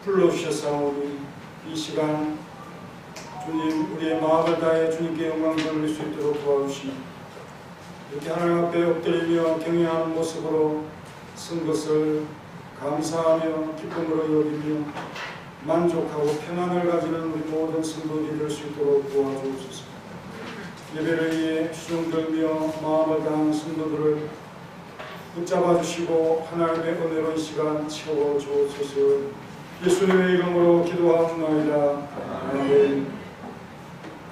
불러주셨사오니 이 시간 주님 우리의 마음을 다해 주님께 영광 돌릴 수 있도록 도와주시니 이렇게 하나님 앞에 엎드리며 경외하는 모습으로 쓴 것을 감사하며 기쁨으로 여기며 만족하고 평안을 가지는 우리 모든 성도들이 될 수 있도록 도와주옵소서. 예배를 위해 수종 들며 마음을 다한 성도들을 붙잡아 주시고 하나님의 은혜로운 시간 채워 주옵소서. 예수님의 이름으로 기도하옵나이다. 아멘.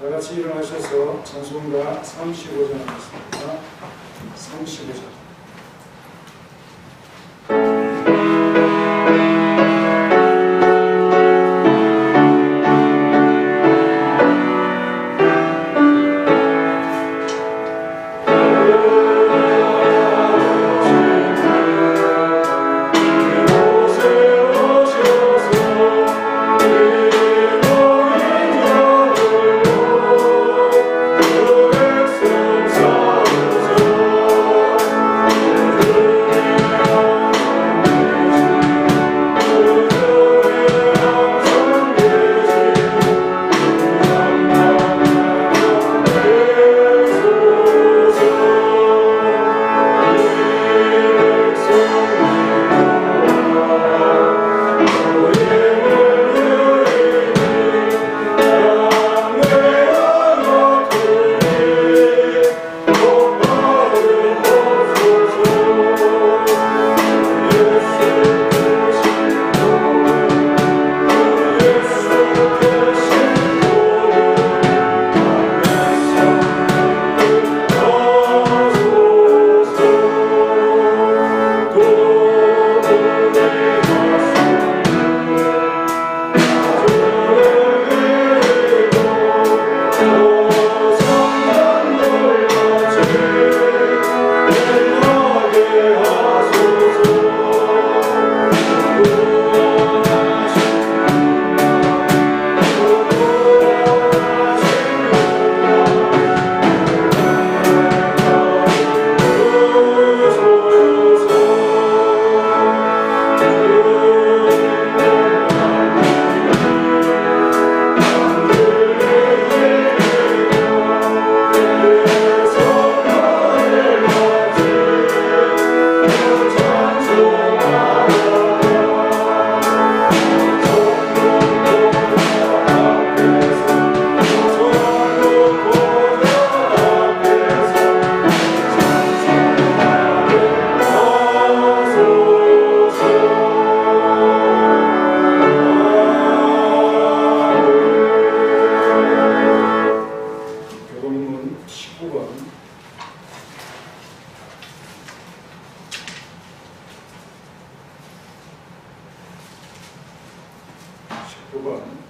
다같이 일어나셔서 찬송가 35장 하겠습니다. 35장.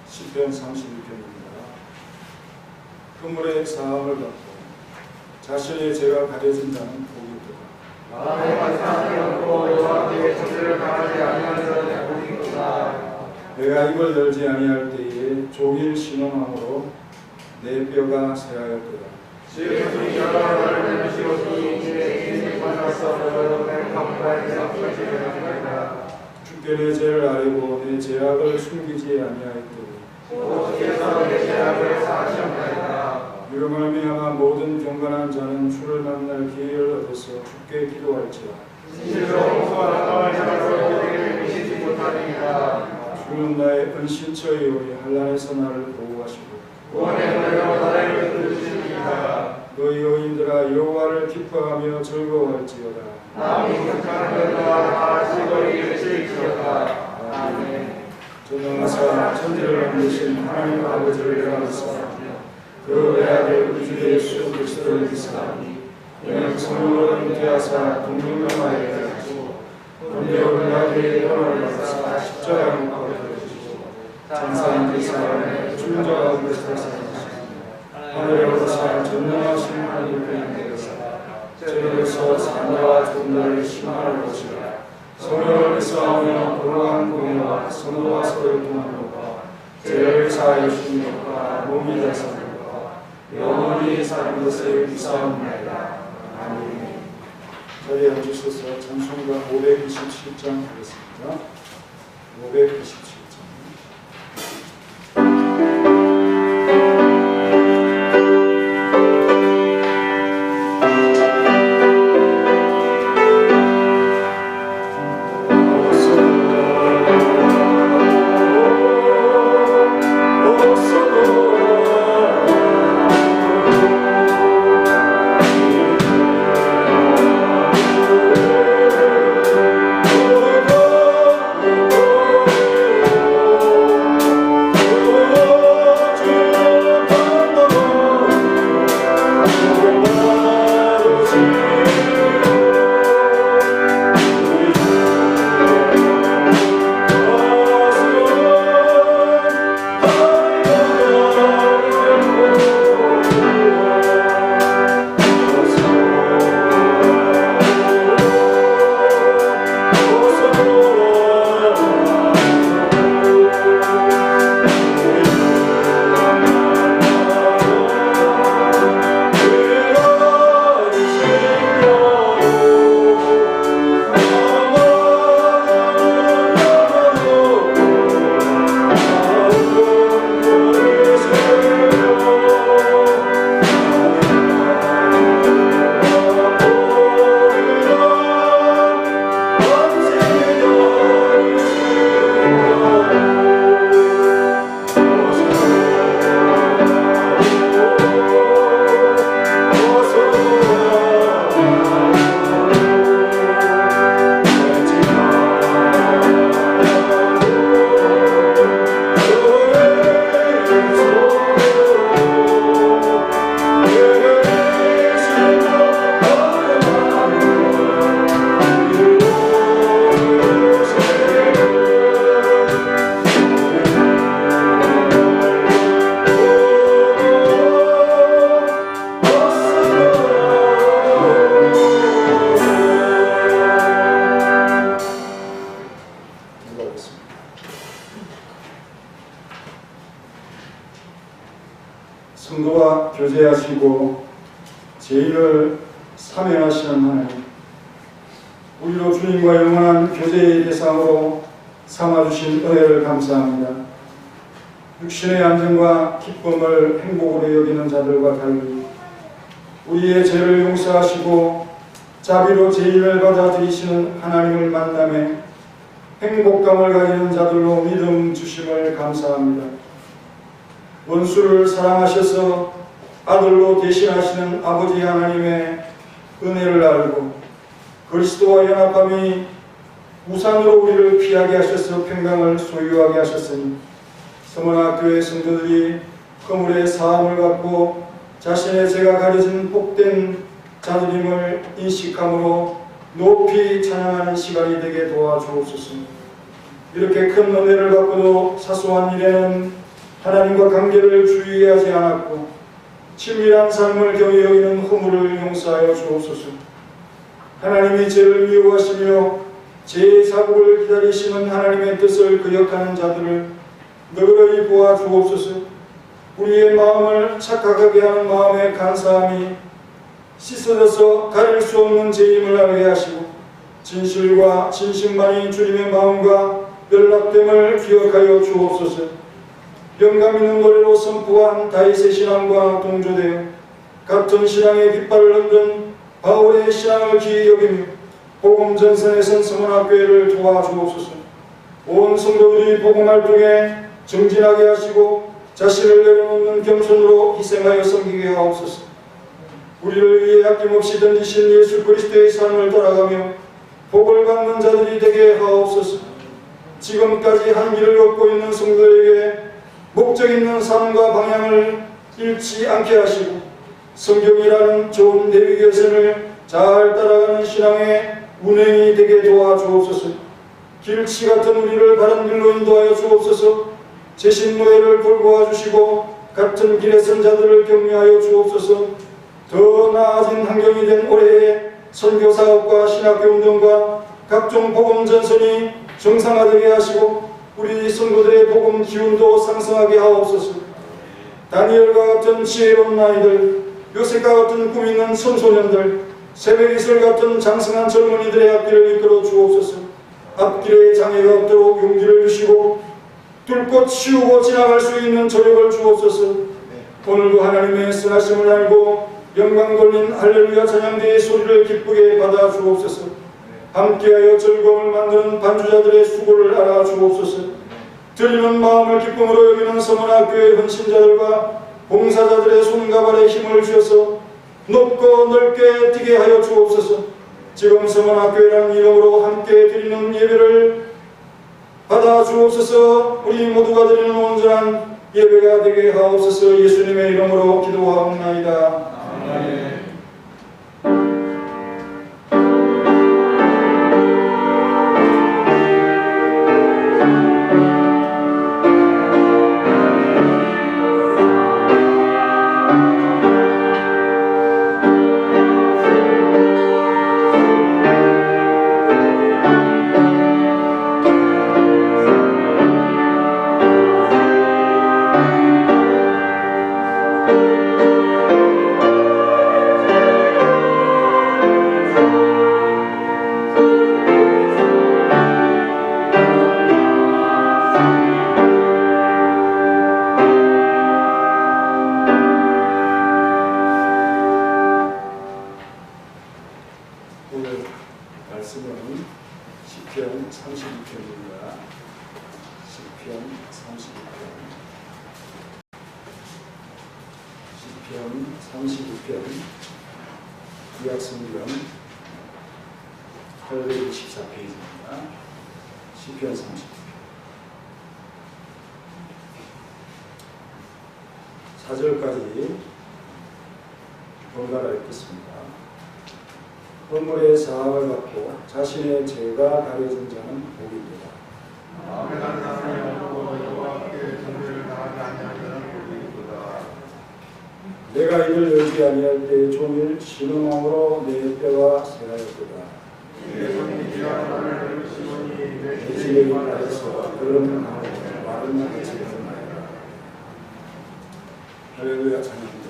시편 32편입니다. 그물의 사함을 받고 자신의 죄가 가려진 자는 복이 있도다. 마음에 감사하지 않고 여호와께 정죄를 당하지 아니하는 자는 복이 있도다. 내가 입을 열지 아니할 때에 종일 신음함으로 내 뼈가 새하였도다. 주의 여호와를 내시오니 이제 인생이 만나서 내 감사의 상처를 합니다. 주께 내 죄를 아뢰고 내 죄악을 숨기지 아니하였도다. 주께서 내 죄악을 사하셨나이다. 이로 말미암아 모든 경건한 자는 주를 만날 기회를 얻어서 주께 기도할지라. 진실로 호소하는 땅을 향하여 우리를 미치지 못하니이다. 주는 나의 은신처이오니 한란에서 나를 보호하시고 구원의 노래로 나를 이끌으시니이다. 너희 여인들아 여호와를 기뻐하며 즐거워할지어다. 남이 극한 것과 다 시골이 일치일지어다. 아멘. 전능하사 천지를 만드신 하나님 아버지를 대하사 그 외아들 우리 주 예수 그리스도를 믿사오니 이는 성령으로 잉태하사 동정명하여 하시고 본디오 빌라도의 영을 받사 십자가에 못 박혀주시고 장사한 지 사람의 죽은 자 가운데서 살아나시고 하늘에 오르사 전능하신 하나님을 인도하사 저희로서 산자와 존재를 심판할 것이라. 성령을 믿사오며 거룩한 공의와 선도와 서로의 동안과 죄를 사하여 주님과 몸이 되사 영원히 사는 것을 믿사옵나이다. 아멘. 자리에 앉으셔서 찬송가 527장 하겠습니다. 527장. 성도와 교제하시고 죄인을 사면하시는 하나님, 우리로 주님과 영원한 교제의 대상으로 삼아주신 은혜를 감사합니다. 육신의 안정과 기쁨을 행복으로 여기는 자들과 달리 우리의 죄를 용서하시고 자비로 죄인을 받아들이시는 하나님을 만남에 행복감을 가지는 자들로 믿음 주심을 감사합니다. 원수를 사랑하셔서 아들로 대신하시는 아버지 하나님의 은혜를 알고 그리스도와 연합함이 우산으로 우리를 피하게 하셔서 평강을 소유하게 하셨으니 서문학교의 성도들이 허물의 사함을 받고 자신의 죄가 가려진 복된 자들임을 인식함으로 높이 찬양하는 시간이 되게 도와주옵소서. 이렇게 큰 은혜를 받고도 사소한 일에는 하나님과 관계를 주의하지 않았고 친밀한 삶을 경히 여기는 허물을 용서하여 주옵소서. 하나님이 죄를 미워하시며 죄의 사국을 기다리시는 하나님의 뜻을 거역하는 자들을 너그러이 보아 주옵소서. 우리의 마음을 착각하게 하는 마음의 간사함이 씻어져서 가릴 수 없는 죄임을 알게 하시고 진실과 진심만이 주님의 마음과 연락됨을 기억하여 주옵소서. 영감 있는 노래로 선포한 다윗의 신앙과 동조되어 같은 신앙의 깃발을 흔든 바울의 신앙을 기이 여기며 복음 전선에 선 서문학교회를 도와주옵소서. 온 성도들이 복음 활동에 정진하게 하시고 자신을 내려놓는 겸손으로 희생하여 섬기게 하옵소서. 우리를 위해 아낌없이 던지신 예수 그리스도의 삶을 따라가며 복을 받는 자들이 되게 하옵소서. 지금까지 한 길을 걷고 있는 성도들에게 목적 있는 삶과 방향을 잃지 않게 하시고 성경이라는 좋은 내비게이션을 잘 따라가는 신앙의 운행이 되게 도와주옵소서. 길치 같은 우리를 바른 길로 인도하여 주옵소서. 제신노예를 돌보아 주시고 같은 길에 선 자들을 격려하여 주옵소서. 더 나아진 환경이 된 올해에 선교사업과 신학교운동과 각종 복음 전선이 정상화되게 하시고 우리 성도들의 복음 기운도 상승하게 하옵소서. 다니엘과 같은 지혜로운 아이들, 요셉과 같은 꿈 있는 청소년들, 새벽이슬 같은 장성한 젊은이들의 앞길을 이끌어 주옵소서. 앞길에 장애가 없도록 용기를 주시고 뚫고 치우고 지나갈 수 있는 저력을 주옵소서. 오늘도 하나님의 선하심을 알고 영광 돌린 할렐루야 찬양대의 소리를 기쁘게 받아 주옵소서. 함께하여 즐거움을 만드는 반주자들의 수고를 알아 주옵소서. 드리는 마음을 기쁨으로 여기는 서문학교의 헌신자들과 봉사자들의 손과 발에 힘을 주셔서 높고 넓게 뛰게 하여 주옵소서. 지금 서문학교회라는 이름으로 함께 드리는 예배를 받아 주옵소서. 우리 모두가 드리는 온전한 예배가 되게 하옵소서. 예수님의 이름으로 기도하옵나이다. 아멘. 허물의 사함을 받고 자신의 죄가 가려진 자는 복입니다. 내가 입을 열지 아니할 때에 종일 신음함으로 내 뼈가 새하였도다. 내 지혜에 따라서 그런 마른 나같이 되었나이다. 할렐루야 찬양합니다.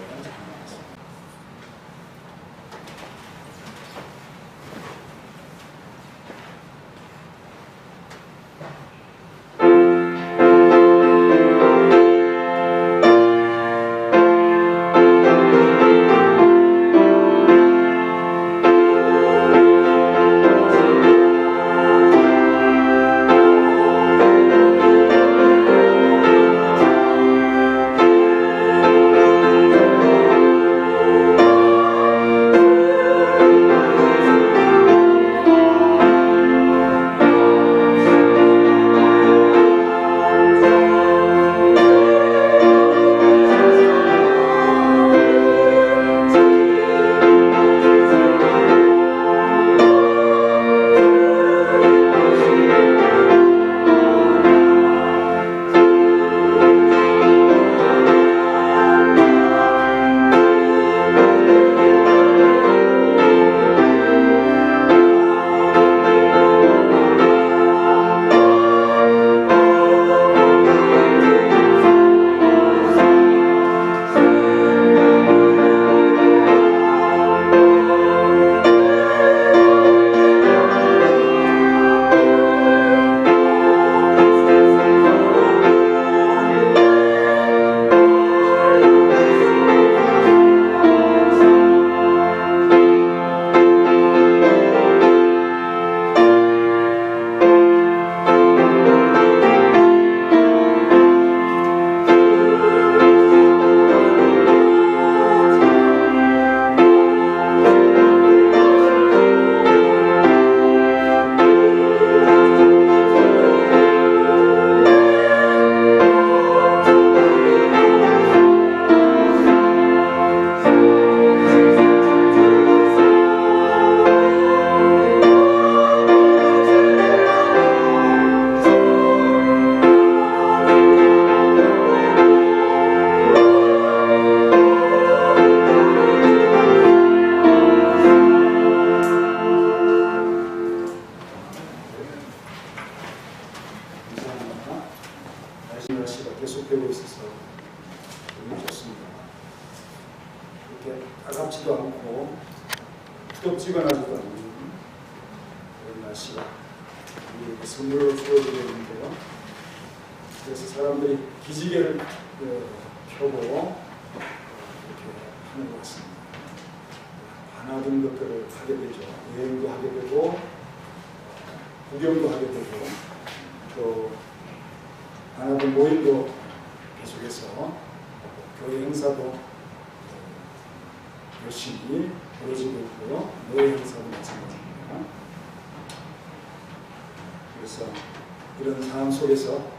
날씨가 계속되고 있어서 너무 좋습니다. 이렇게 따갑지도 않고 뜨겁지근하지도 않은 그런 날씨가 우리에게 선물로 주어지고 있는데요. 그래서 사람들이 기지개를 펴고 이렇게 하는 것 같습니다. 많은 것들을 하게 되죠. 여행도 하게 되고 구경도 하게 되고 또 하나도 모임도 계속해서 교회 행사도 열심히 벌어지고 있고요. 노예 행사도 마찬가지입니다. 그래서 이런 상황 속에서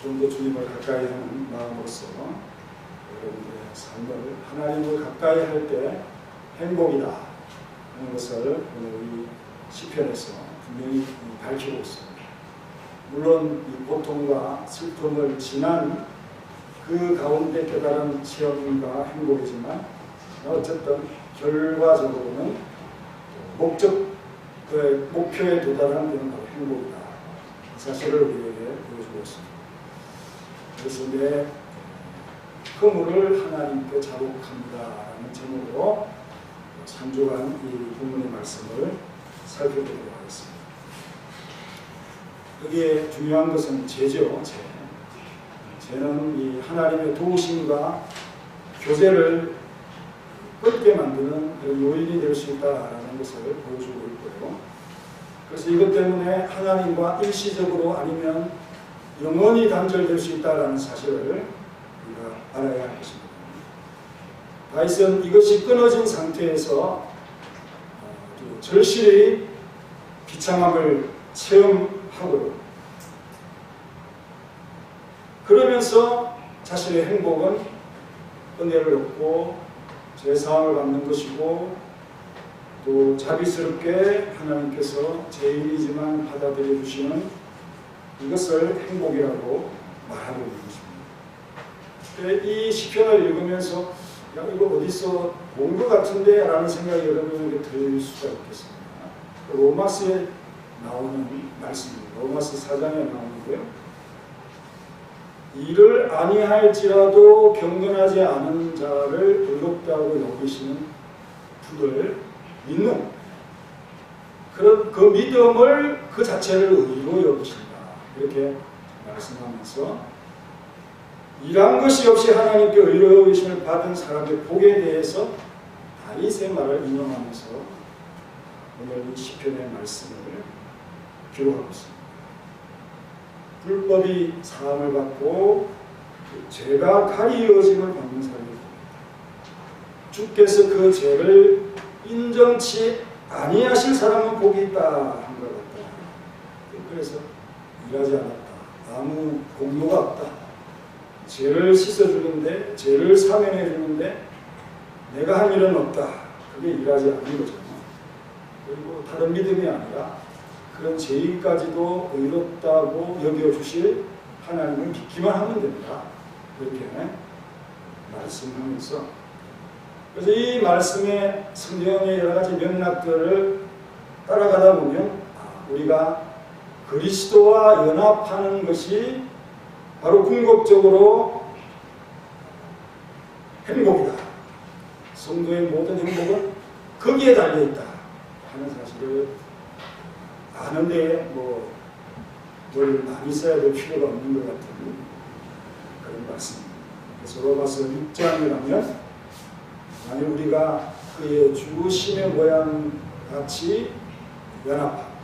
좀 더 주님을 가까이 하는 마음으로서 여러분들의 삶을 하나님을 가까이 할 때 행복이다 하는 것을 오늘 이 시편에서 분명히 밝히고 있습니다. 물론 이 고통과 슬픔을 지난 그 가운데 깨달은 체험과 행복이지만 어쨌든 결과적으로는 목표에 도달하는 데는 바로 행복이다. 이 사실을 우리에게 보여주고 있습니다. 그래서 내 허물을 하나님께 자복합니다라는 제목으로 3주간 이 본문의 말씀을 살펴보도록 하겠습니다. 여기에 중요한 것은 죄죠. 죄는 이 하나님의 도우심과 교제를 끊게 만드는 요인이 될 수 있다라는 것을 보여주고 있고요. 그래서 이것 때문에 하나님과 일시적으로 아니면 영원히 단절될 수 있다라는 사실을 우리가 알아야 할 것입니다. 다윗은 이것이 끊어진 상태에서 절실히 비참함을 체험하고 그러면서 자신의 행복은 은혜를 얻고 제사함을 받는 것이고 또 자비스럽게 하나님께서 죄인이지만 받아들여 주시는 이것을 행복이라고 말하고 있는 것입니다. 이 시편을 읽으면서 야 이거 어디서 본 것 같은데 라는 생각이 여러분에게 들 수가 있겠습니다. 로마서에 나오는 말씀입니다. 로마서 4장에 나오는데요. 이를 아니할지라도 경건하지 않은 자를 의롭다고 여기시는 분을 믿는 그 믿음을 그 자체를 의로 여기신다. 이렇게 말씀하면서 일한 것이 없이 하나님께 의로 여기심을 받은 사람의 복에 대해서 다윗의 말을 인용하면서 오늘 이 시편의 말씀을 기록하고 있습니다. 불법이 사함을 받고 죄가 가리어짐을 받는 사람이 주께서 그 죄를 인정치 아니하실 사람은 복이 있다 한 것 같다. 그래서 일하지 않았다. 아무 공로가 없다. 죄를 씻어주는데, 죄를 사면해주는데 내가 한 일은 없다. 그게 일하지 않는 거죠. 그리고 다른 믿음이 아니라 그런 죄인까지도 의롭다고 여겨주실 하나님을 믿기만 하면 된다. 그렇게 말씀하면서, 그래서 이 말씀의 성경의 여러 가지 맥락들을 따라가다 보면 우리가 그리스도와 연합하는 것이 바로 궁극적으로 행복이다. 성도의 모든 행복은 거기에 달려있다 하는 사실을 아는데 뭘 많이 써야 될 필요가 없는 것 같은 그런 말씀입니다. 그래서 로마서 6장이라면 만약 우리가 그의 죽으심의 모양 같이 연합하고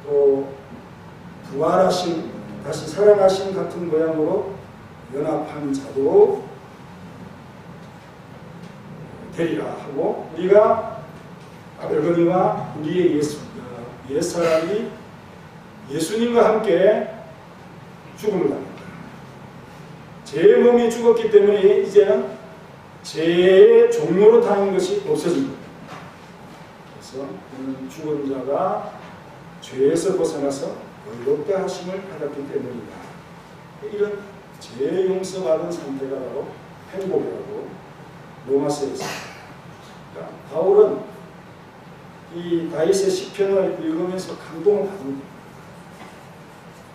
또 부활하신 다시 살아나신 같은 모양으로 연합한 자도 되리라 하고, 우리가 아벨거니와 우리의 옛사람이 예수님과 함께 죽음을 당한다. 제 몸이 죽었기 때문에 이제는 죄의 종로로 타는 것이 없어진 겁니다. 그래서 우리는 죽은 자가 죄에서 벗어나서 의롭게 하심을 받았기 때문이다. 이런 죄 용서받은 상태가 바로 행복이라고 로마서에 있습니다. 그러니까 바울은 이 다윗의 시편을 읽으면서 감동을 받습니다.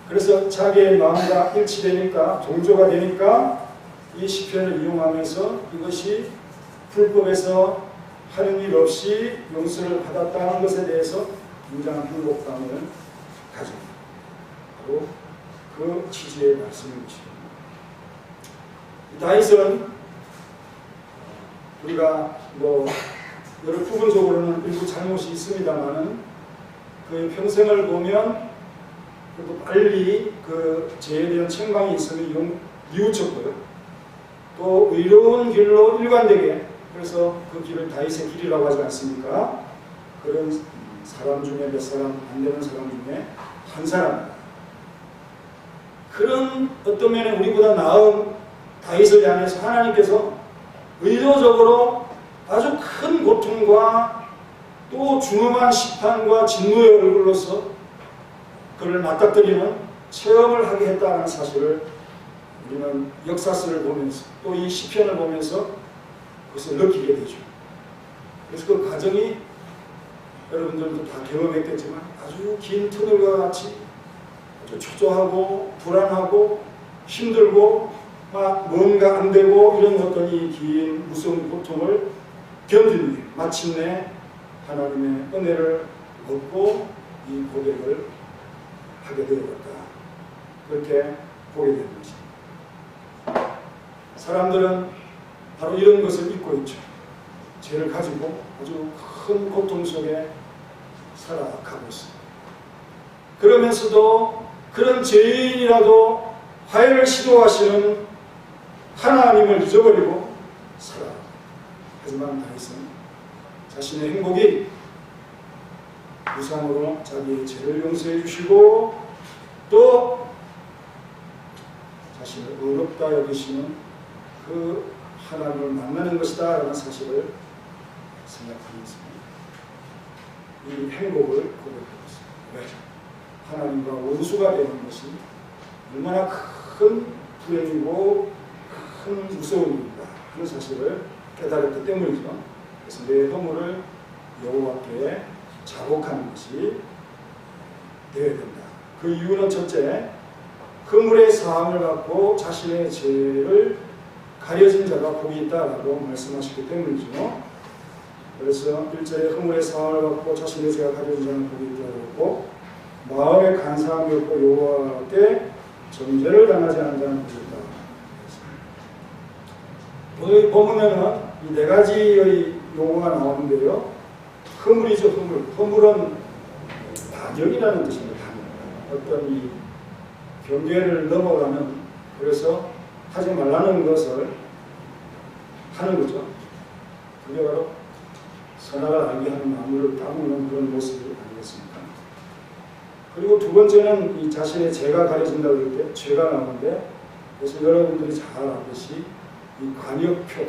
그래서 자기의 마음과 일치되니까, 동조가 되니까 이 시편을 이용하면서 이것이 불법에서 하는 일 없이 용서를 받았다는 것에 대해서 굉장한 행복감을 가집니다. 바로 그 취지의 말씀인 것입니다. 다윗은 우리가 여러 부분적으로는 일부 잘못이 있습니다만은 그의 평생을 보면 그래도 빨리 그 죄에 대한 책망이 있으면 뉘우쳤고요. 또 의로운 길로 일관되게, 그래서 그 길을 다윗의 길이라고 하지 않습니까? 그런 사람 중에 몇 사람, 안 되는 사람 중에 한 사람. 그런 어떤 면에 우리보다 나은 다윗을 향해서 하나님께서 의도적으로 아주 큰 고통과 또 중엄한 심판과 진노의 얼굴로서 그를 맞닥뜨리는 체험을 하게 했다는 사실을 우리는 역사서를 보면서 또 이 시편을 보면서 그것을 느끼게 되죠. 그래서 그 과정이 여러분들도 다 경험했겠지만 아주 긴 터널과 같이 아주 초조하고 불안하고 힘들고 막 뭔가 안 되고 이런 어떤 이 긴 무서운 고통을 견딘 뒤에 마침내 하나님의 은혜를 얻고 이 고백을 하게 되었다. 그렇게 보게 되는 것입니다. 사람들은 바로 이런 것을 잊고 있죠. 죄를 가지고 아주 큰 고통 속에 살아가고 있습니다. 그러면서도 그런 죄인이라도 화해를 시도하시는 하나님을 잊어버리고 살아갑니다. 하지만 다윗은 자신의 행복이 무상으로 자기의 죄를 용서해 주시고 또 자신을 의롭다 여기시는 그 하나님을 만나는 것이다 라는 사실을 생각하면서 이 행복을 고백하고 있습니다. 왜? 하나님과 원수가 되는 것이 얼마나 큰 불행이고 큰 무서운 일인가 하는 사실을 깨달았기 때문이죠. 그래서 내 허물을 여호와께 자복하는 것이 되어야 된다. 그 이유는 첫째, 허물의 사함을 받고 자신의 죄를 가려진 자가 복이 있다라고 말씀하셨기 때문이죠. 그래서 1절에 허물의 사함을 받고 자신의 죄가 가려진 자는 복이 있다고 했고, 마음에 간사함이 없고 여호와께 정죄를 당하지 않는 자는 복이 있다. 오늘 보면은 이 네 가지의 용어가 나오는데요. 허물이죠, 허물. 허물은 반역이라는 뜻입니다. 어떤 이 경계를 넘어가는, 그래서 하지 말라는 것을 하는 거죠. 그게 바로 선악을 알게 하는 마음을 따먹는 그런 모습이 아니겠습니까? 그리고 두 번째는 이 자신의 죄가 가려진다고 할 때 죄가 나오는데, 그래서 여러분들이 잘 아듯이 이 관역표,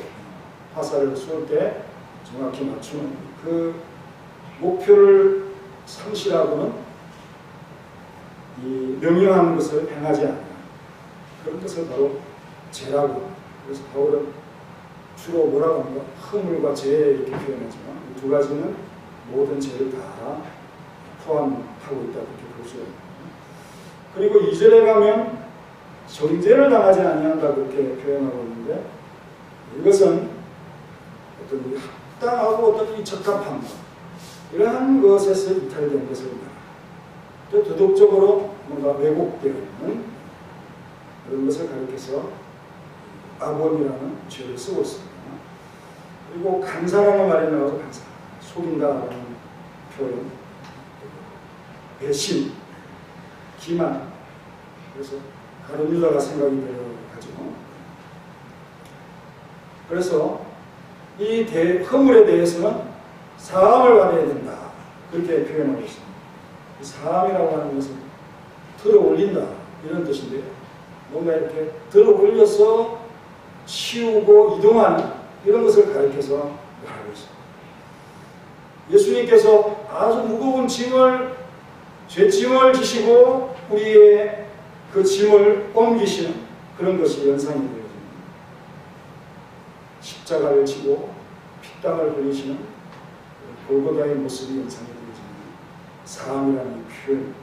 화살을 쏠 때 정확히 맞추는 그 목표를 상실하고는 이 명령하는 것을 행하지 않는 그런 것을 바로 죄라고. 그래서 바울은 주로 뭐라고 합니까? 허물과 죄 이렇게 표현하지만 이 두 가지는 모든 죄를 다 포함하고 있다 이렇게 볼 수 있습니다. 그리고 2절에 가면 정죄를 당하지 아니한다 그렇게 표현하고 있는데, 이것은 어떤 합당하고 어떤 이 적합함 이러한 것에서 이탈된 것을 말합니다. 또 도덕적으로 뭔가 왜곡되어 있는 그런 것을 가리켜서 악원이라는 죄를 쓰고 있습니다. 그리고 간사라는 말이 나와서 간사, 속인다라는 표현, 배신, 기만, 그래서 가룟 유다가 생각이 들어가죠. 그래서 이 허물에 대해서는 사함을 받아야 된다 그렇게 표현하고 있습니다. 이 사함이라고 하는 것은 들어 올린다 이런 뜻인데요. 뭔가 이렇게 들어 올려서 치우고 이동하는 이런 것을 가리켜서 말하고 있습니다. 예수님께서 아주 무거운 짐을, 죄짐을 지시고 우리의 그 짐을 옮기시는 그런 것이 연상이 되어집니다. 십자가를 지고 피땀을 흘리시는 골고다의 모습이 연상이 되어집니다. 사함이라는 표현.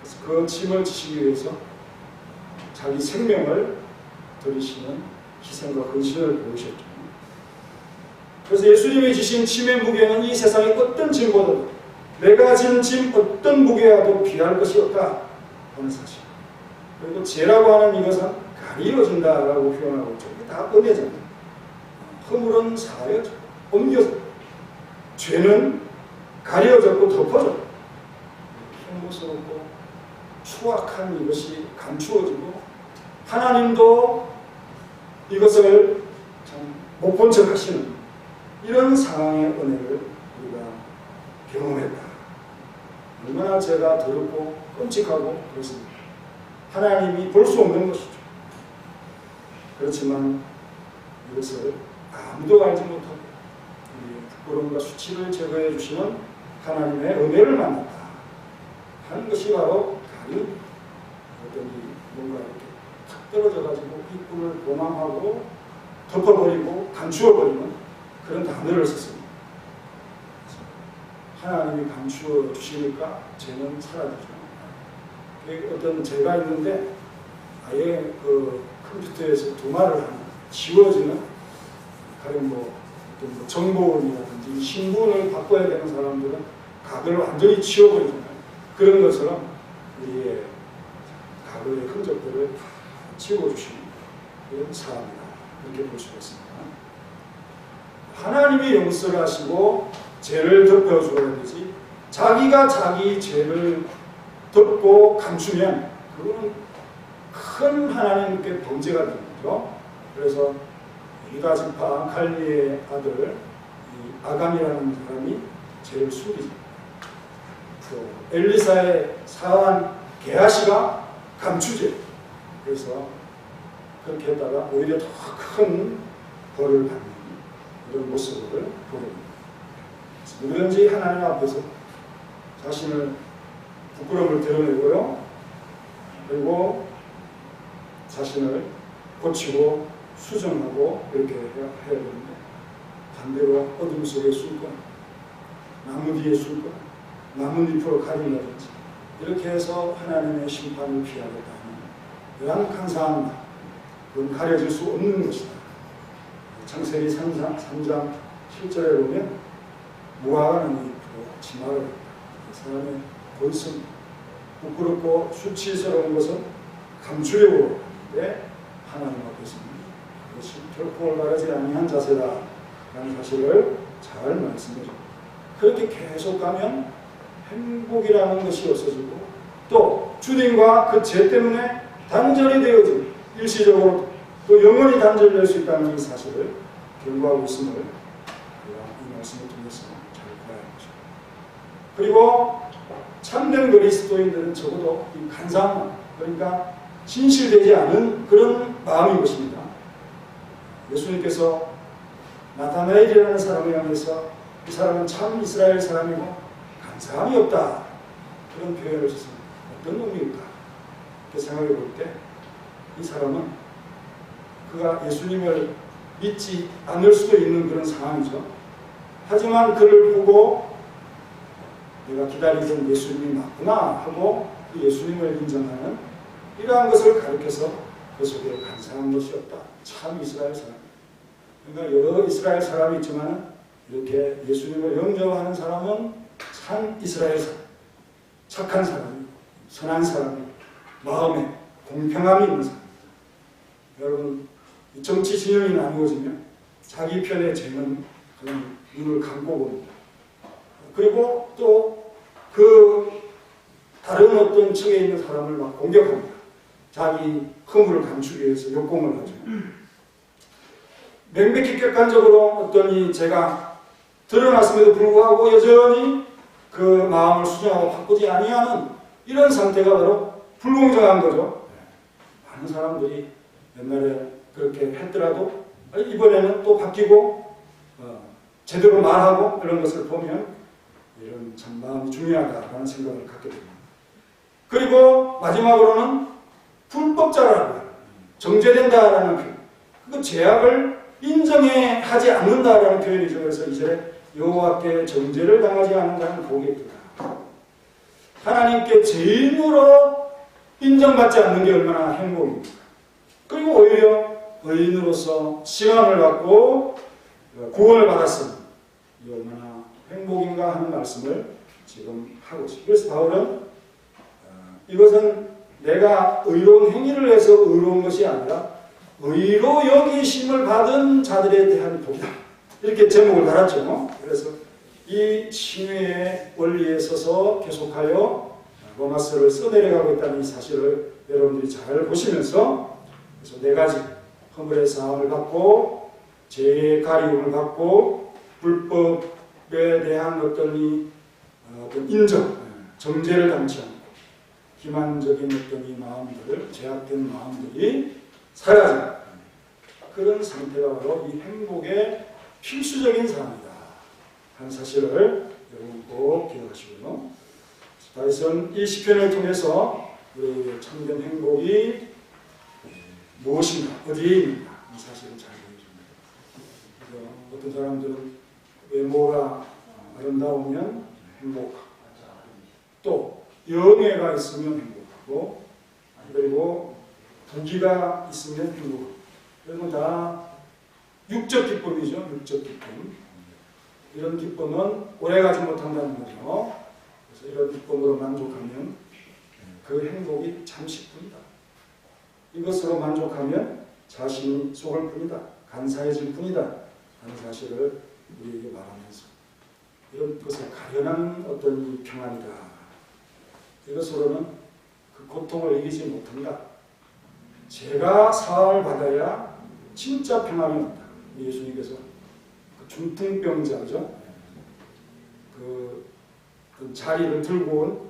그래서 그 짐을 지시기 위해서 자기 생명을 들이시는 희생과 헌신을 보이셨죠. 그래서 예수님이 지신 짐의 무게는 이 세상의 어떤 짐보다도, 내가 진 짐 어떤 무게와도 비할 것이 없다 하는 사실. 그리고 죄라고 하는 이것은 가리워진다라고 표현하고 있죠. 이게 다 은혜잖아요. 허물은 사하여져, 옮겨져. 죄는 가려졌고 덮어져. 혐오스럽고 추악한 이것이 감추어지고, 하나님도 이것을 못 본 척 하시는 이런 상황의 은혜를 우리가 경험했다. 얼마나 죄가 더럽고 끔찍하고 그렇습니다. 하나님이 볼 수 없는 것이죠. 그렇지만 이것을 아무도 알지 못하고 부끄러움과 수치를 제거해 주시는 하나님의 은혜를 만났다 하는 것이 바로 가령 어떤 뭔가 이렇게 탁 떨어져가지고 입구를 도망하고 덮어버리고 감추어버리는 그런 단어를 썼습니다. 하나님이 감추어 주시니까 죄는 사라지죠. 어떤 죄가 있는데 아예 그 컴퓨터에서 도마를 하는, 지워지는, 가령 어떤 정보원이라든지 신분을 바꿔야 되는 사람들은 각을 완전히 지워버리잖아요. 그런 것처럼 우리의 과거의 흔적들을 지워주시는 그런 사람이다. 이렇게 볼 수가 있습니다. 하나님이 용서를 하시고 죄를 덮어줘야 되지, 자기가 자기 죄를 덮고 감추면 그거는 큰 하나님께 범죄가 되는 거죠. 그래서 유다 지파 갈리의 아들 아간이라는 사람이 죄를 숨기죠. 엘리사의 사한 게하시가 감추죠. 그래서 그렇게 했다가 오히려 더 큰 벌을 받는 이런 모습을 보게 됩니다. 누구든지 하나님 앞에서 자신을 부끄러움을 드러내고요, 그리고 자신을 고치고 수정하고 이렇게 해야 되는데, 반대로 어둠 속에 숨거나 나무 뒤에 숨거나 나뭇잎으로 가린다든지 그렇게 해서 하나님의 심판을 피하겠다 하는 열악한 상황이다. 그건 가려질 수 없는 것이다. 창세기 3장 7절에 보면 무화과는 치마를 입다. 사람의 본성, 부끄럽고 수치스러운 것은 감추려고 하는데 하나님 앞에서는 그것이 결코 올바르지 아니한 자세다라는 사실을 잘 말씀해줍니다. 그렇게 계속 가면 행복이라는 것이 없어지고 또 주님과 그 죄 때문에 단절이 되어진 일시적으로 또 영원히 단절될 수 있다는 이 사실을 경고하고 있음을 이 말씀을 통해서 잘 봐야 합니다. 그리고 참된 그리스도인들은 적어도 이 간사함, 그러니까 진실되지 않은 그런 마음인 것입니다. 예수님께서 나타나엘이라는 사람을 향해서 이 사람은 참 이스라엘 사람이고 간사함이 없다, 그런 표현을 썼습니다. 어떤 의미일까? 이렇게 생각해 볼 때 이 사람은 그가 예수님을 믿지 않을 수도 있는 그런 상황이죠. 하지만 그를 보고 내가 기다리던 예수님이 맞구나 하고 그 예수님을 인정하는 이러한 것을 가르쳐서 그 속에 간사한 것이 없다. 참 이스라엘 사람. 그러니까 여러 이스라엘 사람이 있지만 이렇게 예수님을 영접하는 사람은 참 이스라엘 사람. 착한 사람이, 선한 사람이, 마음에 공평함이 있는 사람. 여러분, 정치 진영이 나누어지면 자기 편의 죄는 그냥 눈을 감고 봅니다. 그리고 또 그 다른 어떤 층에 있는 사람을 막 공격합니다. 자기 허물을 감추기 위해서 역공을 하죠. 명백히 객관적으로 어떤 이 죄가 드러났음에도 불구하고 여전히 그 마음을 수정하고 바꾸지 아니하는 이런 상태가 바로 불공정한 거죠. 많은 사람들이 옛날에 그렇게 했더라도 이번에는 또 바뀌고 제대로 말하고 그런 것을 보면 이런 참 마음이 중요하다라는 생각을 갖게 됩니다. 그리고 마지막으로는 불법자라는 정죄된다라는 표현. 그 죄악을 인정하지 않는다라는 표현이죠. 그래서 이제 여호와께 정죄를 당하지 않는다는 복이 있다. 하나님께 죄인으로 인정받지 않는 게 얼마나 행복입니까? 그리고 오히려 의인으로서 시험을 받고 구원을 받았으니 이 얼마나 행복인가 하는 말씀을 지금 하고 있습니다. 그래서 바울은 이것은 내가 의로운 행위를 해서 의로운 것이 아니라 의로 여기심을 받은 자들에 대한 복이다. 이렇게 제목을 달았죠. 그래서 이 신유의 원리에 서서 계속하여 로마서를 써내려가고 있다는 이 사실을 여러분들이 잘 보시면서 그래서 네 가지 허물의 사함을 받고 죄의 가리움을 받고 불법에 대한 어떤 인정, 정죄를 당치 않고 기만적인 어떤 이 마음들, 죄악된 마음들이 사라지는 그런 상태가 바로 이 행복의 필수적인 사항이다 하는 사실을 여러분 꼭 기억하시고요. 다윗은 이 시편을 통해서 우리 참된 행복이 무엇인가, 어디에 있는가 이 사실을 잘 보여줍니다. 어떤 사람들은 외모가 아름다우면 행복하고 또 영예가 있으면 행복하고 그리고 부귀가 있으면 행복하고 이런 다 육적 기쁨이죠. 육적 기쁨. 이런 기쁨은 오래가지 못한다는 거죠. 그래서 이런 기쁨으로 만족하면 그 행복이 잠시뿐이다. 이것으로 만족하면 자신이 속을 뿐이다. 간사해질 뿐이다. 하는 사실을 우리에게 말하면서 이런 것을 가련한 어떤 이 평안이다. 이것으로는 그 고통을 이기지 못한다. 제가 사함을 받아야 진짜 평안이 온다. 예수님께서 그 중풍병자죠. 그 자리를 들고 온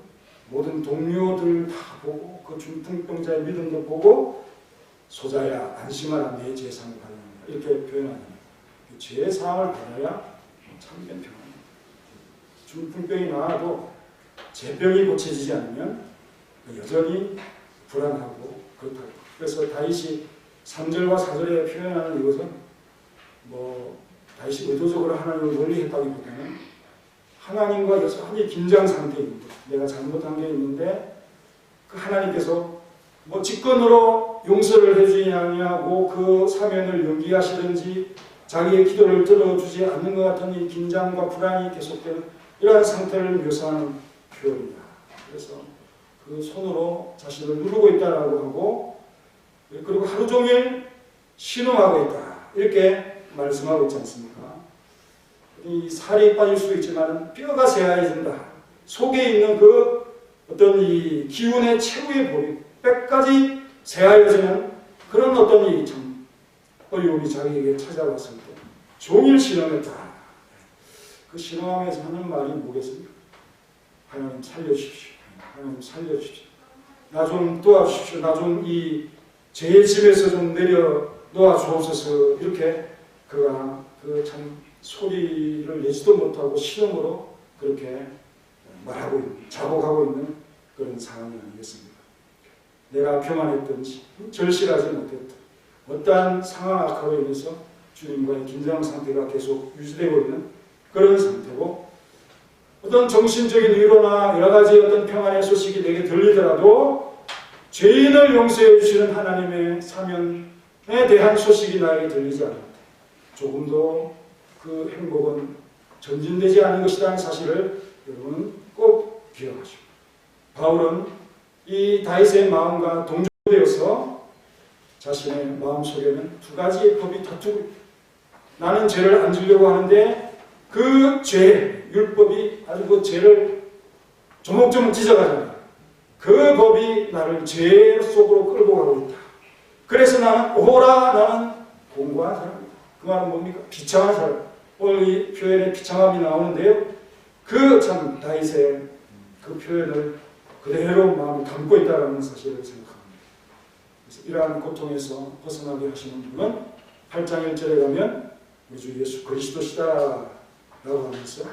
모든 동료들 다 보고 그 중풍병자의 믿음도 보고 소자야 안심하라 내 죄상을 받는다. 이렇게 표현하잖아요. 죄의 사함을 받아야 참된 평안입니다. 중풍병이 나아도 죄병이 고쳐지지 않으면 여전히 불안하고 그렇다고. 그래서 다윗이 3절과 4절에 표현하는 이것은 다윗이 의도적으로 하나님을 멀리했다기보다는 하나님과 여전히 긴장 상태에 있는 거예요. 내가 잘못한 게 있는데 그 하나님께서 뭐 직권으로 용서를 해주지 아니하고 그 사면을 연기하시든지 자기의 기도를 들어주지 않는 것 같은 이 긴장과 불안이 계속되는 이러한 상태를 묘사하는 표현입니다. 그래서 그 손으로 자신을 누르고 있다라고 하고 그리고 하루 종일 신음하고 있다 이렇게 말씀하고 있지 않습니까? 이 살이 빠질 수도 있지만 뼈가 새하얘진다. 속에 있는 그 어떤 이 기운의 최후의 보리, 뼈까지 새하얘지는 그런 어떤 이 참 어려움이 자기에게 찾아왔을 때 종일 신음했다. 그 신음하면서 하는 말이 뭐겠습니까? 하나님 살려주십시오. 하나님 살려주십시오. 나 좀 도와주십시오. 나 좀 이 제 집에서 좀 내려 놓아 주옵소서. 이렇게 그가 그 참 소리를 내지도 못하고 신음으로 그렇게 말하고 있는, 자복하고 있는 그런 상황이 아니겠습니까? 내가 교만했든지 절실하지 못했던 어떠한 상황 악화로 인해서 주님과의 긴장 상태가 계속 유지되고 있는 그런 상태고 어떤 정신적인 위로나 여러 가지 어떤 평안의 소식이 내게 들리더라도 죄인을 용서해 주시는 하나님의 사면에 대한 소식이 나에게 들리지 않을 때 조금도 그 행복은 전진되지 않은 것이라는 사실을 여러분은 꼭 기억하시고 바울은 이 다윗의 마음과 동조되어서 자신의 마음속에는 두 가지의 법이 다투고 있다. 나는 죄를 안 지려고 하는데 그 죄, 율법이 아주 그 죄를 조목조목 찢어가잖아요. 그 법이 나를 죄 속으로 끌고 가고 있다. 그래서 나는 오호라 나는 공고한 사람이다. 그 말은 뭡니까? 비참한 사람. 오늘 이 표현에 비참함이 나오는데요. 그 참 다윗의 그 표현을 그대로 마음에 담고 있다는 사실을 생각합니다. 그래서 이러한 고통에서 벗어나게 하시는 분은 8장 1절에 가면 우리 주 예수 그리스도시다 라고 하면서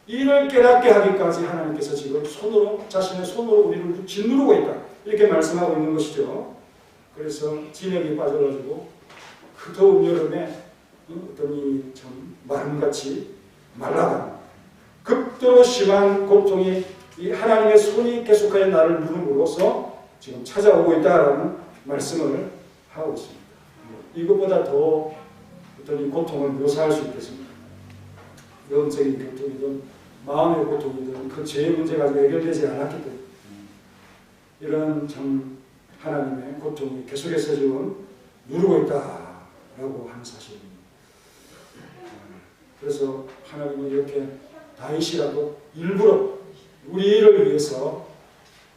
이를 깨닫게 하기까지 하나님께서 지금 손으로 자신의 손으로 우리를 짓누르고 있다 이렇게 말씀하고 있는 것이죠. 그래서 진액이 빠져가지고 그 더운 여름에 어떤 이 참 마름같이 말라가는 극도로 심한 고통이 이 하나님의 손이 계속하여 나를 누름으로써 지금 찾아오고 있다라는 말씀을 하고 있습니다. 이것보다 더 어떤 이 고통을 묘사할 수 있겠습니다. 영적인 고통이든 마음의 고통이든 그 죄의 문제가 아직 해결되지 않았기 때문에 이런 참 하나님의 고통이 계속해서 지금 누르고 있다라고 하는 사실입니다. 그래서 하나님은 이렇게 다윗이라도 일부러 우리를 위해서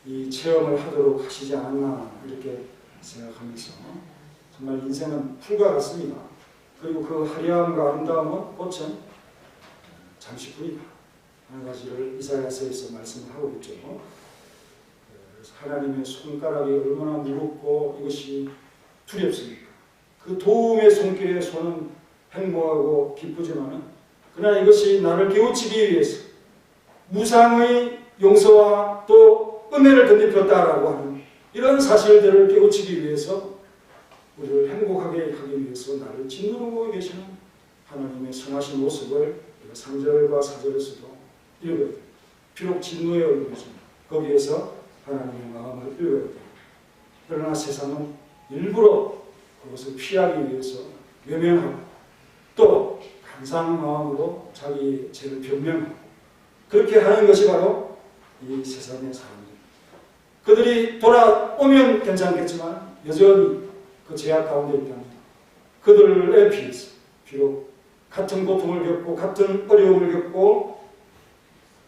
이 체험을 하도록 하시지 않았나 이렇게 생각하면서 정말 인생은 풀과 같습니다. 그리고 그 화려함과 아름다움은 꽃은 잠시뿐이다 하는 사실을 이사야서에서 말씀을 하고 있죠. 그래서 하나님의 손가락이 얼마나 무겁고 이것이 두렵습니까? 그 도움의 손길의 손은 행복하고 기쁘지만은 그러나 이것이 나를 깨우치기 위해서 무상의 용서와 또 은혜를 덧입혔다라고 하는 이런 사실들을 깨우치기 위해서 우리를 행복하게 하기 위해서 나를 짓누르고 계시는 하나님의 선하신 모습을 3절과 4절에서도 읽어야 돼요. 비록 진노의 얼굴이지만 거기에서 하나님의 마음을 읽어야 돼요. 그러나 세상은 일부러 그것을 피하기 위해서 외면하고 또 감사한 마음으로 자기 죄를 변명하고 그렇게 하는 것이 바로 이 세상의 사람입니다. 그들이 돌아오면 괜찮겠지만 여전히 그 죄악 가운데 있다면 그들에 비해서 비록 같은 고통을 겪고 같은 어려움을 겪고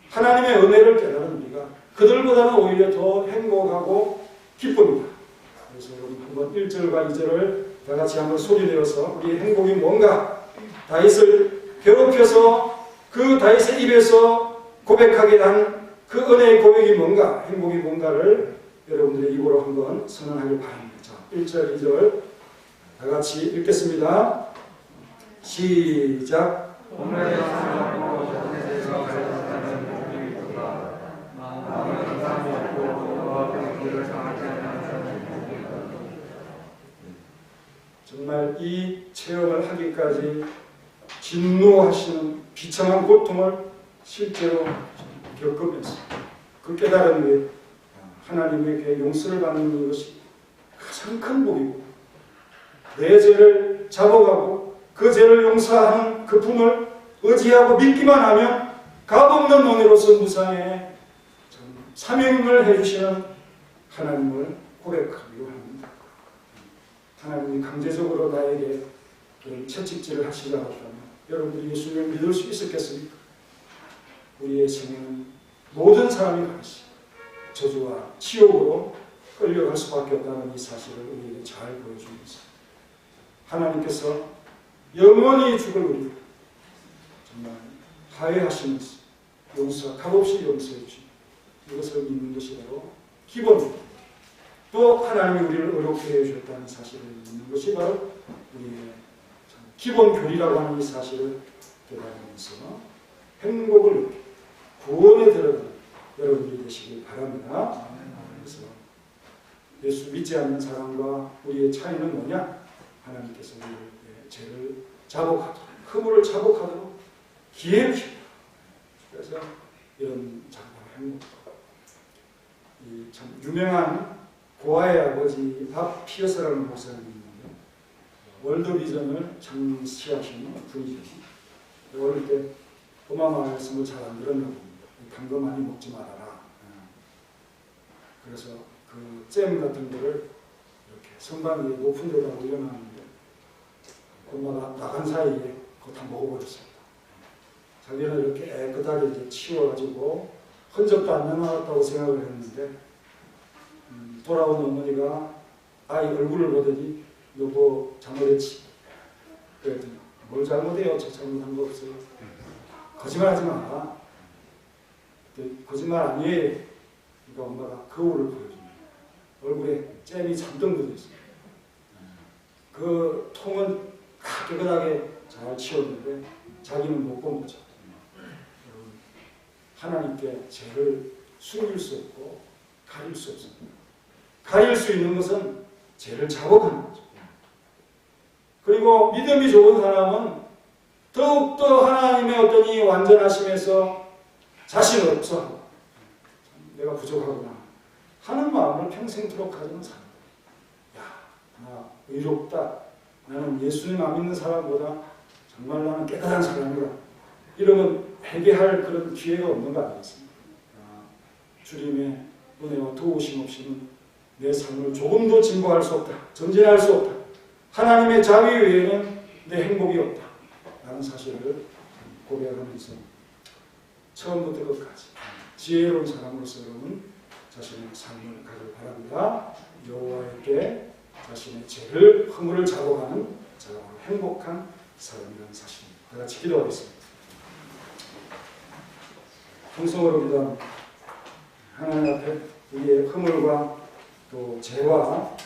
하나님의 은혜를 깨달은 우리가 그들보다는 오히려 더 행복하고 기쁩니다. 그래서 여러분 한번 1절과 2절을 다 같이 한번 소리내어서 우리의 행복이 뭔가 다윗을 괴롭혀서 그 다윗의 입에서 고백하게 한 그 은혜의 고백이 뭔가 행복이 뭔가를 여러분들의 입으로 한번 선언하길 바랍니다. 자, 1절 2절 다 같이 읽겠습니다. 시작. 정말 이 체험을 하기까지 진노하시는 비참한 고통을 실제로 겪으면서 그 깨달은 후에 하나님에게 용서를 받는 것이 가장 큰 복이고, 내 죄를 잡아가고 그 죄를 용서하는 그 품을 의지하고 믿기만 하면 값없는 은혜로서 무상에 사명을 해주시는 하나님을 고백하기로 합니다. 하나님이 강제적으로 나에게 채찍질을 하시지 않았다면 여러분들이 예수님을 믿을 수 있었겠습니까? 우리의 생애는 모든 사람이 같이 저주와 지옥으로 끌려갈 수밖에 없다는 이 사실을 우리에게 잘 보여줍니다. 하나님께서 영원히 죽을 우리 정말 화해하시면서 값없이 용서해 주시고, 이것을 믿는 것이 바로 기본입니다. 또 하나님이 우리를 의롭게 해주셨다는 사실을 믿는 것이 바로 우리의 기본 교리라고 하는 이 사실을 깨달으면서 행복을 느끼고 구원에 들어가는 여러분들이 되시길 바랍니다. 그래서 예수 믿지 않는 사람과 우리의 차이는 뭐냐? 하나님께서 우리의 죄를 자복하도록, 허물을 자복하도록 기회를 주십니다. 그래서 이런 행복, 참 유명한 고아의 아버지 밥 피어스라는 목사님이 있는데 월드비전을 창시하신 분이죠. 어릴 때 엄마 말씀을 잘 안 들었나 봅니다. 단 거 많이 먹지 말아라. 그래서 그 잼 같은 거를 이렇게 성당 위에 높은 데다 올려놨는데 엄마가 나간 사이에 그거 다 먹어버렸습니다. 자기는 이렇게 깨끗하게 이제 치워가지고 흔적도 안 남았다고 생각을 했는데 돌아온 어머니가 아이 얼굴을 보더니 너 뭐 잘못했지? 그랬더니 뭘 잘못해요? 저 잘못한 거 없어요. 거짓말하지 마. 거짓말 아니에요. 그러니까 엄마가 거울을 보여줍니다. 얼굴에 잼이 잔뜩 묻어있어요. 그 통은 깨끗하게 잘 치웠는데 자기는 못 본 거죠. 하나님께 죄를 숨길 수 없고 가릴 수 없습니다. 가릴 수 있는 것은 죄를 자복하는 거죠. 그리고 믿음이 좋은 사람은 더욱더 하나님의 어떤 이 완전하심에서 자신 없어 내가 부족하구나 하는 마음을 평생토록 가지는 사람. 야, 나 의롭다. 나는 예수님 안 믿는 사람보다 정말 나는 깨끗한 사람이라. 이러면 회개할 그런 기회가 없는 거 아니겠습니까? 주님의 은혜와 도우심 없이는 내 삶을 조금도 진보할 수 없다. 전진할 수 없다. 하나님의 자비 외에는 내 행복이 없다. 라는 사실을 고백하면서 처음부터 끝까지 지혜로운 사람으로서 여러분 자신의 삶을 가길 바랍니다. 여호와께 자신의 죄를 허물을 자복하는 행복한 사람이라는 사실입니다. 다 같이 기도하겠습니다. 풍성으로 하나님 앞에 우리의 허물과 또 죄와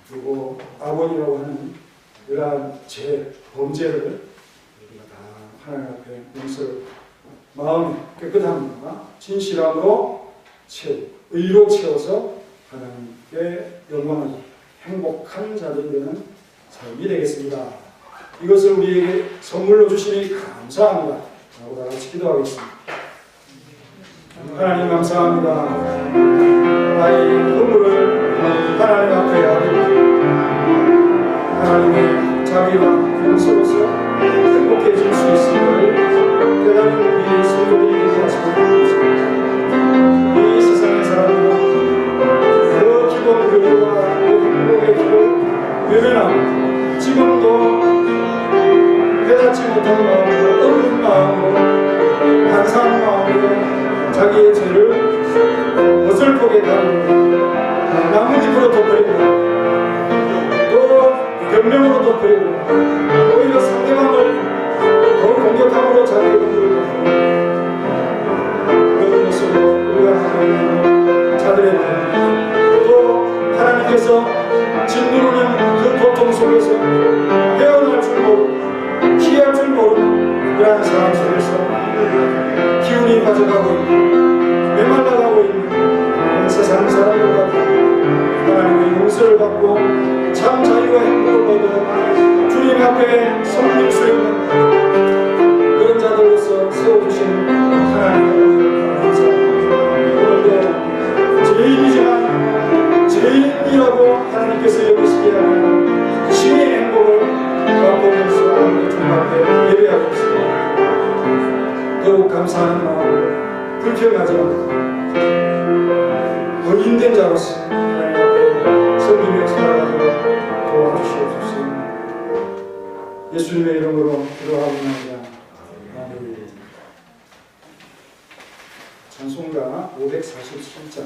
그리고 아버지라고 하는 이러한 범죄를 우리가 다 하나님 앞에 용서를 마음이 깨끗함과 진실함으로 의로 채워서 하나님께 영광을 행복한 자들이 되는 삶이 되겠습니다. 이것을 우리에게 선물로 주시니 감사합니다. 라고 다 같이 기도하겠습니다. 하나님 감사합니다. 나의 허물을 하나님 앞에 하나님의 자비와 용서로서 행복해질 수 있음을 깨달은 우리 성도들이 되게 하시고 이 세상의 사람들은 그 기본 교회와 그 행복의 길을 외면하고 지금도 깨닫지 못한 마음으로 어려운 마음으로 간사한 마음으로 자기의 죄를 어설프게 다루고 나뭇잎으로 덮으려고 또 변명으로 덮으려고 오히려 상대방을 더 공격함으로 자기의 공격을 덮고 그런 모습으로 우리가 하고 있는 자들에게 또 하나님께서 짓누르는 그 고통 속에서 헤어날 줄 모르고 피할 줄 모르는 그러한 사람 속에서 기운이 빠져가고 있고 메말라가고 있는 세상 사람들과 하나님의 용서를 받고 참 자유와 행복을 얻어 주님 앞에 섬길 수 있는 그런 자들로서 세워주신 불평하지만 본인된 자로서 하나님 앞에 섬기며 살아가도록 도와주시옵소서. 예수님의 이름으로 기도하옵나이다. 아멘. 찬송가 547장 547장.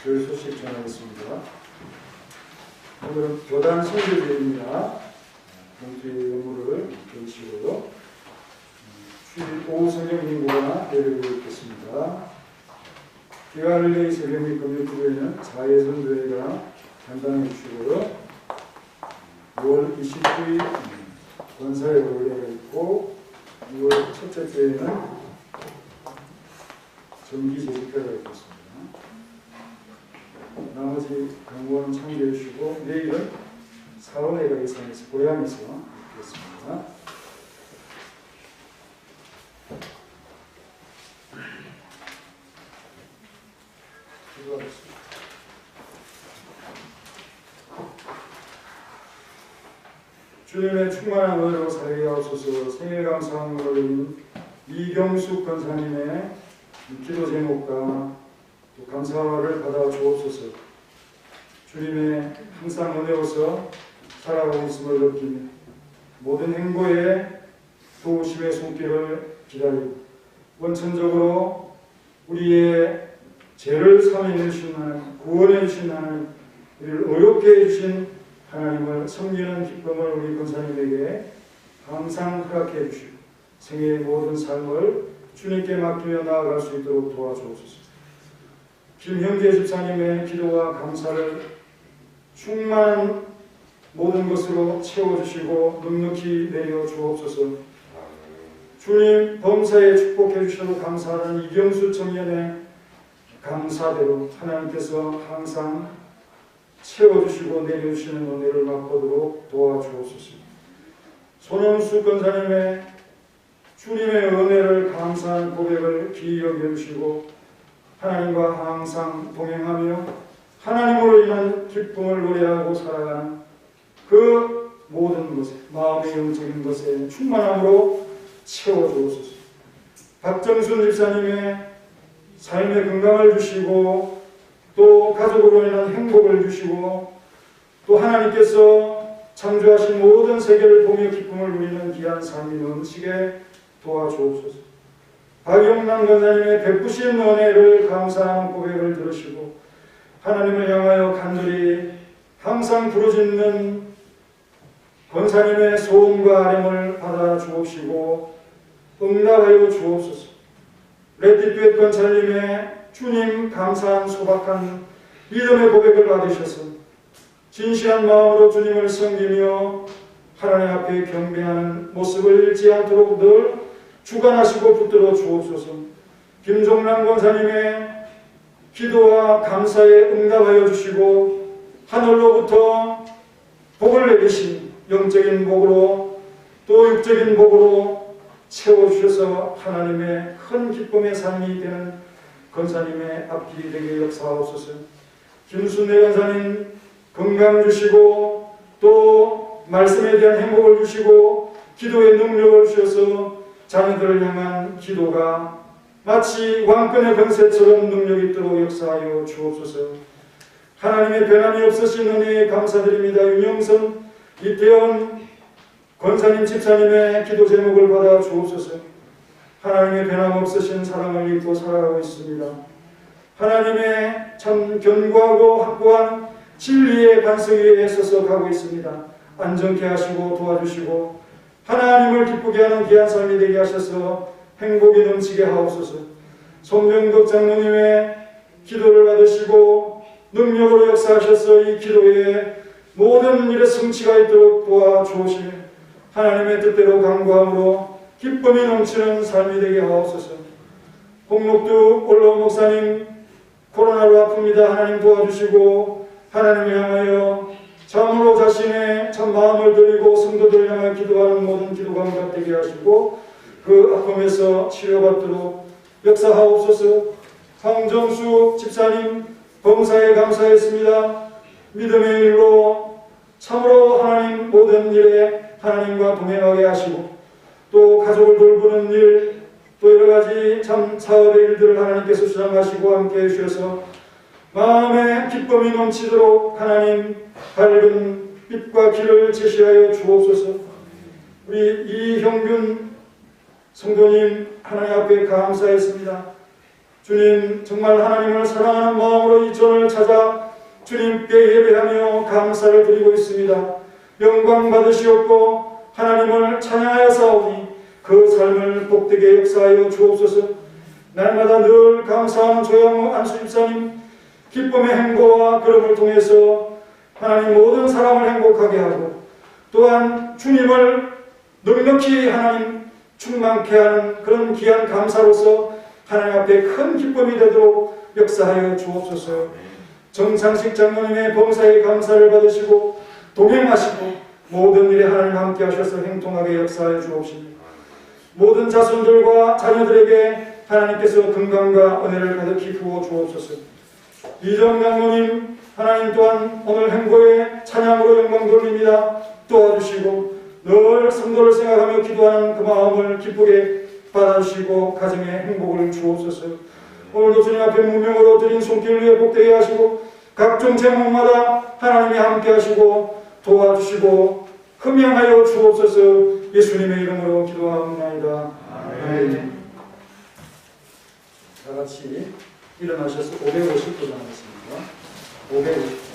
교회 소식 전하겠습니다. 오늘은 교단 선교제입니다. 봉투의 의무를 배우시고요. 오후 성경 인구가 내려오고 있겠습니다. 기간을 내이 새벽 및 금요 기도에는 자예선교회가 담당해 주시고요. 6월 29일 권사의 원래가 있고 6월 첫째 주에는 정기 제식회가 있겠습니다. 나머지 강원 참여해 주시고 내일은 사원회가 예상해서 고향에서 있겠습니다. 기도하겠습니다. 주님의 충만한 은혜로 살게 하옵소서. 생애 감사함으로 인한 이경숙 권사님의 기도 제목과 또 감사를 받아 주옵소서. 주님의 항상 은혜로서 살아가고 있음을 느끼며 모든 행보에 도우심의 손길을 기다리고 원천적으로 우리의 죄를 사면해 주신 하나님, 구원해 주신 하나님, 우리를 의롭게 해주신 하나님을 섬기는 기쁨을 우리 권사님에게 항상 허락해 주시고 생애의 모든 삶을 주님께 맡기며 나아갈 수 있도록 도와주옵소서. 김형재 집사님의 기도와 감사를 충만한 모든 것으로 채워주시고 넉넉히 내려 주옵소서. 주님 범사에 축복해 주셔도 감사하는 이경수 청년의 감사대로 하나님께서 항상 채워주시고 내려주시는 은혜를 맛보도록 도와주옵소서. 손영수 권사님의 주님의 은혜를 감사한 고백을 기이 여겨주시고 하나님과 항상 동행하며 하나님으로 인한 기쁨을 노래하고 살아가는 그 모든 것에 마음의 영적인 것에 충만함으로 채워주옵소서. 박정순 집사님의 삶의 건강을 주시고 또 가족으로 인한 행복을 주시고 또 하나님께서 창조하신 모든 세계를 보며 기쁨을 누리는 귀한 삶이 넘치게 도와주옵소서. 박영남 권사님의 베푸신 은혜를 감사하는 고백을 들으시고 하나님을 향하여 간절히 항상 부르짖는 권사님의 소원과 아뢰을 받아 주옵시고 응답하여 주옵소서. 레티튜엣 권사님의 주님 감사한 소박한 믿음의 고백을 받으셔서 진실한 마음으로 주님을 섬기며 하나님 앞에 경배하는 모습을 잃지 않도록 늘 주관하시고 붙들어 주옵소서. 김종란 권사님의 기도와 감사에 응답하여 주시고 하늘로부터 복을 내리신 영적인 복으로 또 육적인 복으로 채워주셔서 하나님의 큰 기쁨의 삶이 되는 권사님의 앞길이 되게 역사하옵소서. 김순례 권사님 건강 주시고 또 말씀에 대한 행복을 주시고 기도의 능력을 주셔서 자녀들을 향한 기도가 마치 왕권의 권세처럼 능력이 있도록 역사하여 주옵소서. 하나님의 변함이 없으신 은혜에 감사드립니다. 윤영선, 이태원 권사님 집사님의 기도 제목을 받아 주옵소서. 하나님의 변함없으신 사랑을 입고 살아가고 있습니다. 하나님의 참 견고하고 확고한 진리의 반석 위에 서서 가고 있습니다. 안정케 하시고 도와주시고 하나님을 기쁘게 하는 귀한 삶이 되게 하셔서 행복이 넘치게 하옵소서. 손명덕 장로님의 기도를 받으시고 능력으로 역사하셔서 이 기도에 모든 일에 성취가 있도록 도와주시며 하나님의 뜻대로 간구함으로 기쁨이 넘치는 삶이 되게 하옵소서. 홍록두 올라온 목사님 코로나로 아픕니다. 하나님 도와주시고 하나님을 향하여 참으로 자신의 참 마음을 드리고 성도들을 향하여 기도하는 모든 기도가 응답되게 하시고 그 아픔에서 치료받도록 역사하옵소서. 황정수 집사님 범사에 감사했습니다. 믿음의 일로 참으로 하나님 모든 일에 하나님과 동행하게 하시고 또 가족을 돌보는 일 또 여러가지 참 사업의 일들을 하나님께서 수장하시고 함께 해주셔서 마음에 기쁨이 넘치도록 하나님 밝은 빛과 길을 제시하여 주옵소서. 우리 이형균 성도님 하나님 앞에 감사했습니다. 주님 정말 하나님을 사랑하는 마음으로 이 전을 찾아 주님께 예배하며 감사를 드리고 있습니다. 영광 받으시옵고 하나님을 찬양하여 싸우니 그 삶을 복되게 역사하여 주옵소서. 날마다 늘 감사하는 조양호 안수집사님 기쁨의 행보와 걸음을 통해서 하나님 모든 사람을 행복하게 하고 또한 주님을 넉넉히 하나님 충만케 하는 그런 귀한 감사로서 하나님 앞에 큰 기쁨이 되도록 역사하여 주옵소서. 정상식 장로님의 범사에 감사를 받으시고 동행하시고 모든 일에 하나님 함께 하셔서 행통하게 역사하여 주옵시며 모든 자손들과 자녀들에게 하나님께서 건강과 은혜를 가득히 부어 주옵소서. 이정 장로님 하나님 또한 오늘 행보에 찬양으로 영광 돌립니다. 도와주시고 늘 성도를 생각하며 기도하는 그 마음을 기쁘게 받아주시고 가정의 행복을 주옵소서. 오늘도 주님 앞에 무명으로 드린 손길 위에 복되게 하시고 각종 제목마다 하나님이 함께 하시고 도와주시고 흠양하여 주옵소서. 예수님의 이름으로 기도하옵나이다. 아멘. 다 같이 일어나셔서 550도 하겠습니다. 550도.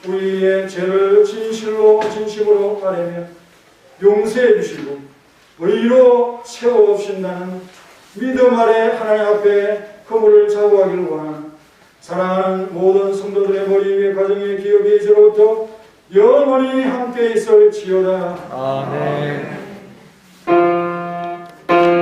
우리의 죄를 진심으로 아뢰며 용서해 주시고 의로 채워주신다는 믿음 아래 하나님 앞에 그물을 자고하기를 원하는 사랑하는 모든 성도들의 머리 위에 가정의 기업의 이제로부터 영원히 함께 있을지어다. 아멘.